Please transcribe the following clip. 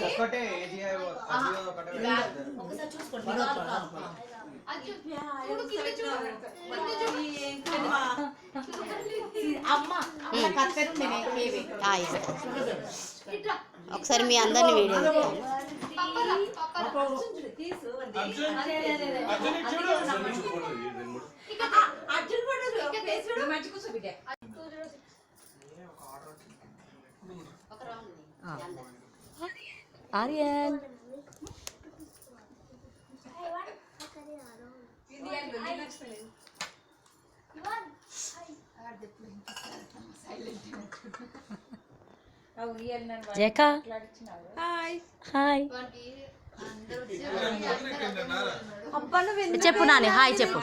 ఒకటే ఒకసారి చూసుకోండి ఒకసారి మీ అందరిని వీడియో ఆర్యన్ జేకా హాయ్ హాయ్ చెప్పు నాని హాయ్ చెప్పు